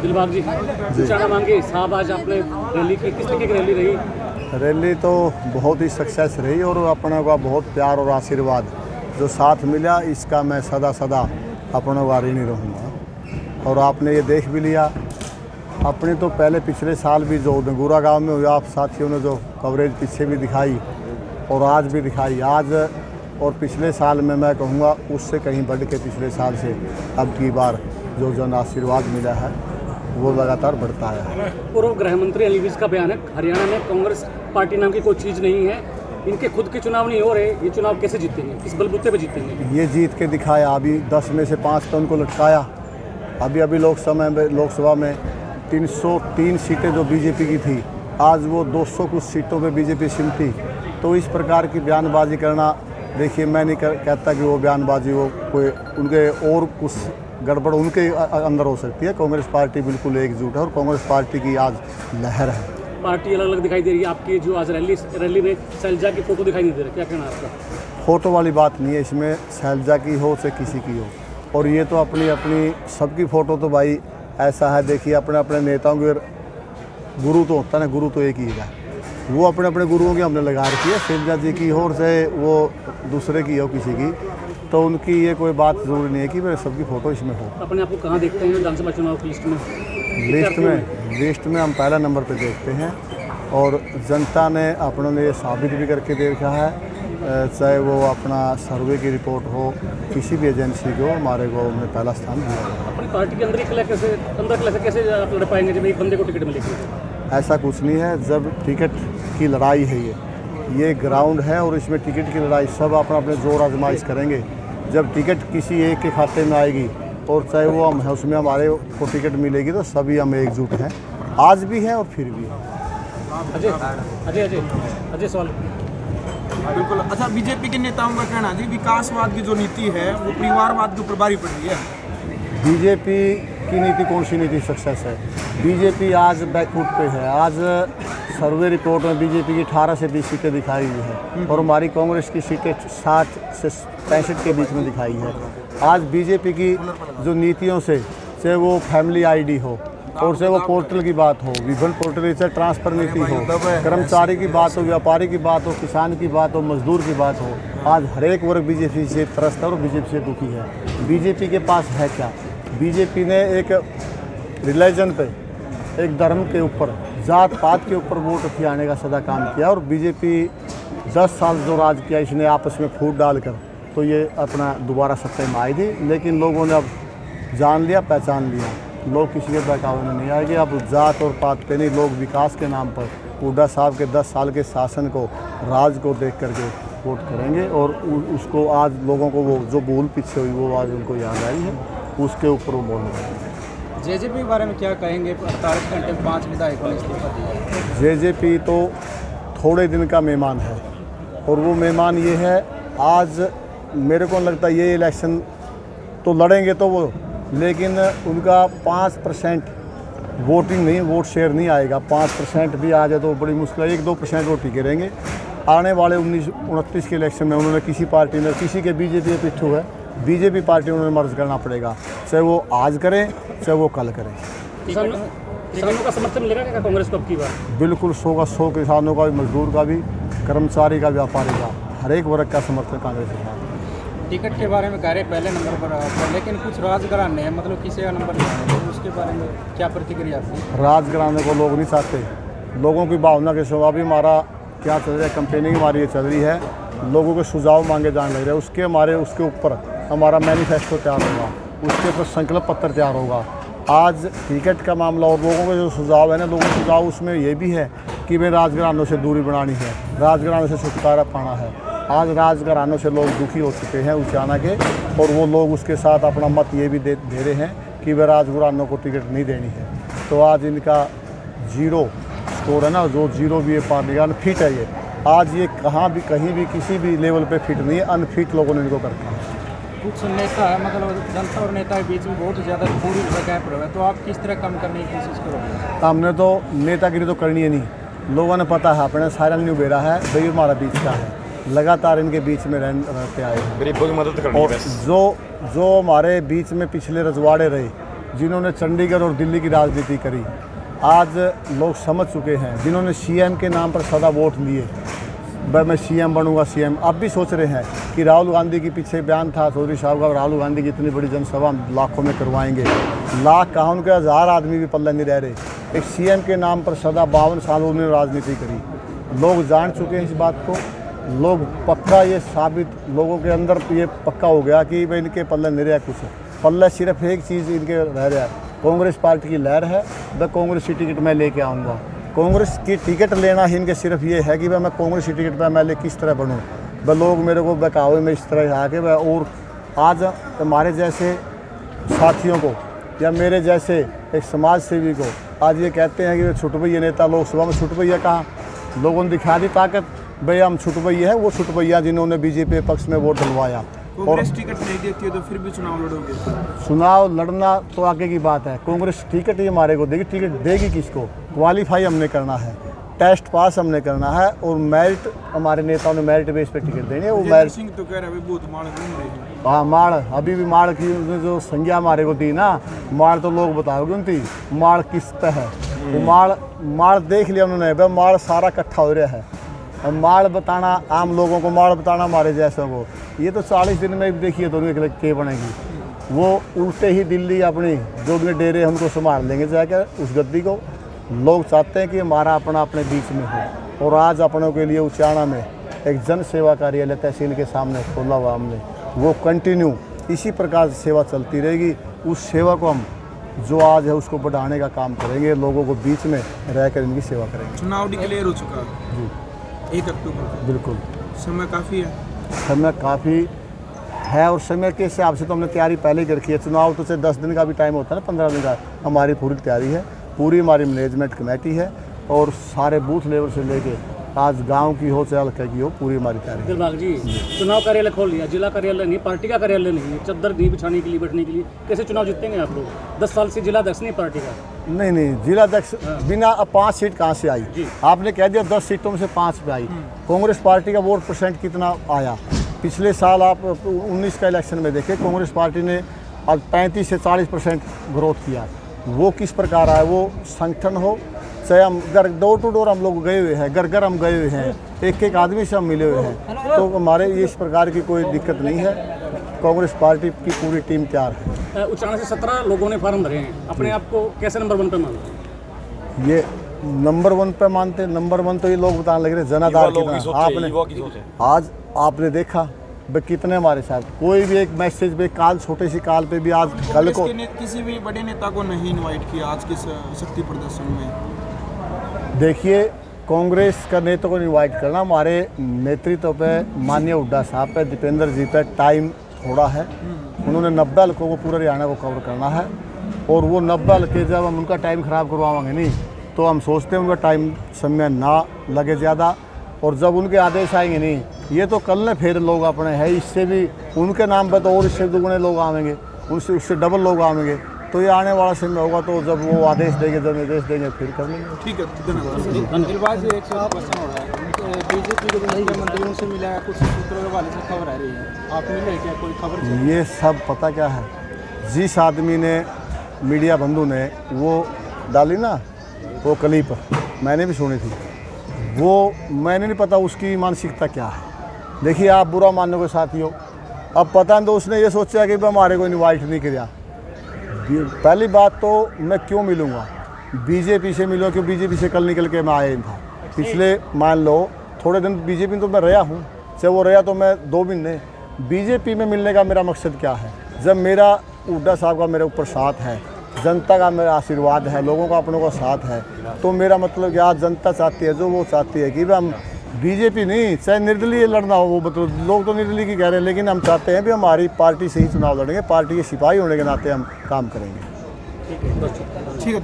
दिलबाग जी जाना मांगे साहब, आज आपने रैली की, किस तरीके की रैली रही? रैली तो बहुत ही सक्सेस रही और अपने का बहुत प्यार और आशीर्वाद जो साथ मिला, इसका मैं सदा सदा अपने का ऋणी रहूँगा। और आपने ये देख भी लिया, अपने तो पहले पिछले साल भी जो डंगूरा गांव में हुआ, आप साथियों ने जो कवरेज पीछे भी दिखाई और आज भी दिखाई, आज और पिछले साल में मैं कहूँगा उससे कहीं बढ़ के पिछले साल से अब की बार जो जन आशीर्वाद मिला है वो लगातार बढ़ता है। पूर्व गृह मंत्री अनिल विज का बयान है, हरियाणा में कांग्रेस पार्टी नाम की कोई चीज़ नहीं है, इनके खुद के चुनाव नहीं हो रहे, ये चुनाव कैसे जीतेंगे, किस बलबूते पे जीतेंगे? ये जीत के दिखाया, अभी 10 में से 5 तो उनको लटकाया। अभी लोकसभा में 303 सीटें जो बीजेपी की थी, आज वो 200 कुछ सीटों पे बीजेपी सिमटी। तो इस प्रकार की बयानबाजी करना, देखिए मैं नहीं कहता कि वो बयानबाजी वो कोई उनके और कुछ गड़बड़ उनके अंदर हो सकती है। कांग्रेस पार्टी बिल्कुल एकजुट है और कांग्रेस पार्टी की आज लहर है। पार्टी अलग अलग दिखाई दे रही है, आपकी जो आज रैली में शैलजा की फोटो दिखाई नहीं दे रही, क्या कहना है आपका? फ़ोटो वाली बात नहीं है इसमें, शैलजा की हो चाहे किसी की हो, और ये तो अपनी अपनी सबकी फ़ोटो तो भाई ऐसा है, देखिए अपने अपने नेताओं के गुरु तो होता है ना, गुरु तो एक ही है, वो अपने अपने गुरुओं की हमने लगा रखी है। शैलजा जी की हो और चाहे वो दूसरे की हो किसी की, तो उनकी ये कोई बात ज़रूरी नहीं है कि मेरे सबकी फ़ोटो इसमें हो। अपने आप को कहाँ देखते हैं विधानसभा चुनाव की लिस्ट में? लिस्ट में हम पहला नंबर पे देखते हैं और जनता ने अपनों ने ये साबित भी करके देखा है, चाहे वो अपना सर्वे की रिपोर्ट हो, किसी भी एजेंसी को हमारे को उन्होंने पहला स्थान दिया है। अपनी पार्टी के अंदर कैसे आप लड़ पाएंगे जब एक बंदे को टिकट मिलेगी? ऐसा कुछ नहीं है, जब टिकट की लड़ाई है ये ग्राउंड है और इसमें टिकट की लड़ाई सब अपना अपने जोर आजमाइश करेंगे। जब टिकट किसी एक के खाते में आएगी और चाहे वो हम है उसमें हमारे को टिकट मिलेगी, तो सभी हम एकजुट हैं, आज भी हैं और फिर भी हैं। अजय सवाल। बिल्कुल। अच्छा, बीजेपी के नेताओं का कहना जी, विकासवाद की जो नीति है वो परिवारवाद के ऊपर भारी पड़ रही है। बीजेपी की नीति कौन सी नीति सक्सेस है? बीजेपी आज बैकफुट पे है। आज सर्वे रिपोर्ट में बीजेपी की 18 से 20 सीटें दिखाई हुई है और हमारी कांग्रेस की सीटें 60 से 65 के बीच में दिखाई है। आज बीजेपी की जो नीतियों से, चाहे वो फैमिली आईडी हो और चाहे वो पोर्टल की बात हो, विभिन्न पोर्टल से ट्रांसफर नीति हो, कर्मचारी की बात हो, व्यापारी की बात हो, किसान की बात हो, मजदूर की बात हो, आज हर एक वर्ग बीजेपी से त्रस्त है और बीजेपी से दुखी है। बीजेपी के पास है क्या? बीजेपी ने एक रिलीजन पे, एक धर्म के ऊपर, जात पात के ऊपर वोट खिलाने का सदा काम किया और बीजेपी 10 साल जो राज किया इसने आपस में फूट डालकर, तो ये अपना दोबारा सत्ता में आई थी। लेकिन लोगों ने अब जान लिया, पहचान लिया, लोग किसी के बहकावे में नहीं आएंगे। अब जात और पात पे नहीं, लोग विकास के नाम पर हुड्डा साहब के 10 साल के शासन को, राज को देख करके वोट करेंगे और उसको आज लोगों को वो जो भूल पीछे हुई वो आज उनको याद आई है, उसके ऊपर वो बोल रहे हैं। जेजेपी के बारे में क्या कहेंगे? 48 घंटे में 5 विधायकों ने इस्तीफा दिया। जेजेपी तो थोड़े दिन का मेहमान है और वो मेहमान ये है, आज मेरे को लगता है ये इलेक्शन तो लड़ेंगे तो वो, लेकिन उनका 5% वोटिंग नहीं, वोट शेयर नहीं आएगा। 5% भी आ जाए तो बड़ी मुश्किल है, 1-2% वोट टिके रहेंगे। आने वाले 19-29 के इलेक्शन में उन्होंने किसी पार्टी में, किसी के बीजेपी के पिट्ठू है, बीजेपी पार्टी उन्होंने मर्ज करना पड़ेगा, चाहे वो आज करें चाहे वो कल करें। किसानों का समर्थन मिलेगा क्या कांग्रेस को अब की बार? बिल्कुल 100 का 100, किसानों का भी, मजदूर का भी, कर्मचारी का, व्यापारी का, हर एक वर्ग का समर्थन कांग्रेस के। टिकट के बारे में कह रहे पहले नंबर पर, लेकिन कुछ राजघराने हैं, मतलब किसी का नंबर नहीं है, तो उसके बारे में क्या प्रतिक्रिया आपकी? राजघराने को लोग नहीं चाहते, लोगों की भावना के सिवा भी हमारा क्या चल रहा है, कंपेनिंग हमारी ये चल रही है, लोगों के सुझाव मांगे जाने लग रहे हैं, उसके ऊपर हमारा मैनिफेस्टो तैयार होगा, उसके ऊपर संकल्प पत्र तैयार होगा। आज टिकट का मामला और लोगों के जो सुझाव है ना, लोगों के सुझाव उसमें ये भी है कि भाई राजघरानों से दूरी बनानी है, राजघरानों से छुटकारा पाना है। आज राजघरानों से लोग दुखी हो चुके हैं उचाना के, और वो लोग उसके साथ अपना मत ये भी दे रहे हैं कि वे राजघरानों को टिकट नहीं देनी है। तो आज इनका 0 स्कोर है ना, जो 0 भी ये पार्टी का अनफिट है, ये आज ये कहीं भी किसी भी लेवल पे फिट नहीं है, अनफिट लोगों ने इनको कर रखा है। कुछ नेता है, मतलब जनता और नेता के बीच में बहुत ज़्यादा पूरी गैप रहा है, तो आप किस तरह कम करने की कोशिश करोगे? हमने तो नेतागिरी तो करनी है नहीं, लोगों ने पता है, अपने साइरन न्यू बेरा है भाई हमारा बीच का है, लगातार इनके बीच में रहते आए हैं, गरीबों की मदद करनी है। जो हमारे बीच में पिछले रजवाड़े रहे, जिन्होंने चंडीगढ़ और दिल्ली की राजनीति करी, आज लोग समझ चुके हैं। जिन्होंने सीएम के नाम पर सदा वोट लिए, भाई मैं सीएम बनूंगा सीएम, अब भी सोच रहे हैं कि राहुल गांधी के पीछे बयान था चौधरी साहब का, राहुल गांधी की इतनी बड़ी जनसभा हम लाखों में करवाएंगे। लाख कहाँ, उनके 1000 आदमी भी पल्ले नहीं रह रहे। एक सीएम के नाम पर सदा 52 साल उन्होंने राजनीति करी। लोग जान चुके हैं इस बात को। लोग पक्का ये साबित, लोगों के अंदर ये पक्का हो गया कि भाई इनके पल्ले नहीं रहा कुछ। पल्ले सिर्फ एक चीज़ इनके रह रहा है, कांग्रेस पार्टी की लहर है, वह कांग्रेस की टिकट मैं लेके आऊँगा। कांग्रेस की टिकट लेना ही इनके सिर्फ ये है कि भाई मैं कांग्रेस की टिकट पर मैं किस तरह बनूँ, वह लोग मेरे को बहकावे में इस तरह आके वह। और आज हमारे जैसे साथियों को या मेरे जैसे एक समाज सेवी को आज ये कहते हैं कि वे छुटभैया नेता, लोकसभा में छुटभैया कहाँ, लोगों ने दिखा दी ताकत, भाई हम छुटभैया है, वो छुटभैया जिन्होंने बीजेपी पक्ष में वोट डलवाया। कांग्रेस टिकट नहीं देती है तो फिर भी चुनाव लड़ोगे? चुनाव लड़ना तो आगे की बात है। कांग्रेस टिकट ही हमारे को देगी। टिकट देगी किसको? क्वालिफाई हमने करना है, टेस्ट पास हमने करना है, और मेरिट हमारे नेताओं ने मेरिट बेस पे टिकट देनी है। वो मेरिट सिंह तो कह रहे हैं बहुत माड़ घूम रहे हैं। हाँ, माड़ अभी भी माड़ की जो संज्ञा हमारे को दी ना, माड़ तो लोग बताओगे उनकी माड़ किस पे है। वो माड़ देख लिया उन्होंने, वह माड़ सारा इकट्ठा हो रहा है। अब माड़ बताना आम लोगों को, माड़ बताना हमारे जैसों को, ये तो 40 दिन में देखिए दोनों के बनेगी। वो उल्टे ही दिल्ली अपनी जो भी डेरे उनको संभाल लेंगे जाकर उस गद्दी को। लोग चाहते हैं कि हमारा अपना अपने बीच में हो। और आज अपनों के लिए उचाना में एक जन सेवा कार्यालय तहसील के सामने खोला हुआ हमने, वो कंटिन्यू इसी प्रकार से सेवा चलती रहेगी। उस सेवा को हम जो आज है उसको बढ़ाने का काम करेंगे, लोगों को बीच में रहकर इनकी सेवा करेंगे। चुनाव डिक्लेयर हो चुका है जी 1 अक्टूबर, बिल्कुल समय काफ़ी है। समय काफ़ी है, और समय के हिसाब से तो हमने तैयारी पहले ही कर रखी है। चुनाव तो से 10 दिन का भी टाइम होता है ना, 15 दिन का। हमारी पूरी तैयारी है, पूरी हमारी मैनेजमेंट कमेटी है, और सारे बूथ लेवल से लेके आज गांव की हो चाहे हल्के की हो, पूरी हमारी तैयारी है। दिलबाग जी, चुनाव कार्यालय खोल लिया, जिला कार्यालय नहीं, पार्टी का कार्यालय नहीं है, चद्दर दी बिछाने के लिए, बैठने के लिए, कैसे चुनाव जीतेंगे आप लोग? 10 साल से जिला अध्यक्ष नहीं पार्टी का। नहीं, जिला अध्यक्ष बिना, अब 5 सीट कहाँ से आई? आपने कह दिया 10 सीटों में से 5 पे आई। कांग्रेस पार्टी का वोट परसेंट कितना आया? पिछले साल आप 19 का इलेक्शन में देखें, कांग्रेस पार्टी ने आज 35 से 40% ग्रोथ किया। वो किस प्रकार आया? वो संगठन हो, चाहे हम डोर टू डोर हम लोग गए हुए हैं, घर घर हम गए हुए हैं, एक एक आदमी से हम मिले हुए हैं, तो हमारे ये इस प्रकार की कोई दिक्कत नहीं है। कांग्रेस पार्टी की पूरी टीम तैयार है। उचाना से 17 लोगों ने फार्म भरे हैं, अपने आप को कैसे नंबर 1 पे मानते हैं? ये नंबर 1 पे मानते हैं? नंबर 1 तो ये लोग बताने लगे जनाधार की तरह। आपने आज आपने देखा भाई कितने हमारे साथ कोई भी एक मैसेज पे काल, छोटे सी काल पे भी आज कल को किसी भी बड़े नेता को नहीं इनवाइट किया आज के शक्ति प्रदर्शन में। देखिए, कांग्रेस का नेता को इनवाइट करना हमारे नेतृत्व पे, माननीय हुड्डा साहब पे, दीपेंद्र जी पे टाइम थोड़ा है। उन्होंने 90 हल्कों को पूरे हरियाणा को कवर करना है, और वो 90 हल्के जब हम उनका टाइम ख़राब करवाएंगे नहीं, तो हम सोचते हैं उनका टाइम समय ना लगे ज़्यादा। और जब उनके आदेश आएंगे नहीं, ये तो कल ने फिर लोग अपने हैं, इससे भी उनके नाम पर तो और इससे दुगने लोग आएंगे, उनसे उससे डबल लोग आएंगे। तो ये आने वाला समय होगा, तो जब वो आदेश देंगे, जब निर्देश देंगे, फिर कर लेंगे। ठीक है, धन्यवाद। दिलबाग जी, एक क्वेश्चन हो रहा है, बीजेपी के मुख्यमंत्रियों से मिला है, कुछ सूत्रों के हवाले से खबर आ रही है, आप मिले क्या? कोई खबर? ये सब पता क्या है, जिस आदमी ने, मीडिया बंधु ने वो डाली ना वो क्लिप, मैंने भी सुनी थी, वो मैंने नहीं पता उसकी मानसिकता क्या है। देखिए, आप बुरा मानने को साथी हो, अब पता नहीं तो उसने ये सोचा कि हमारे को इनवाइट नहीं किया। पहली बात तो मैं क्यों मिलूँगा? बीजेपी से मिलो, क्यों? बीजेपी से कल निकल के मैं आया था। पिछले मान लो थोड़े दिन बीजेपी में तो मैं रहा हूँ, चाहे वो रहा तो मैं 2 महीने। बीजेपी में मिलने का मेरा मकसद क्या है? जब मेरा हुड्डा साहब का मेरे ऊपर साथ है, जनता का मेरा आशीर्वाद है, लोगों का अपनों का साथ है, तो मेरा मतलब क्या, जनता चाहती है, जो वो चाहती है कि हम बीजेपी नहीं, चाहे निर्दलीय लड़ना हो, वो मतलब लोग तो निर्दलीय की कह रहे हैं, लेकिन हम चाहते हैं भी हमारी पार्टी से ही चुनाव लड़ेंगे, पार्टी के सिपाही होने के नाते हम काम करेंगे। ठीक है।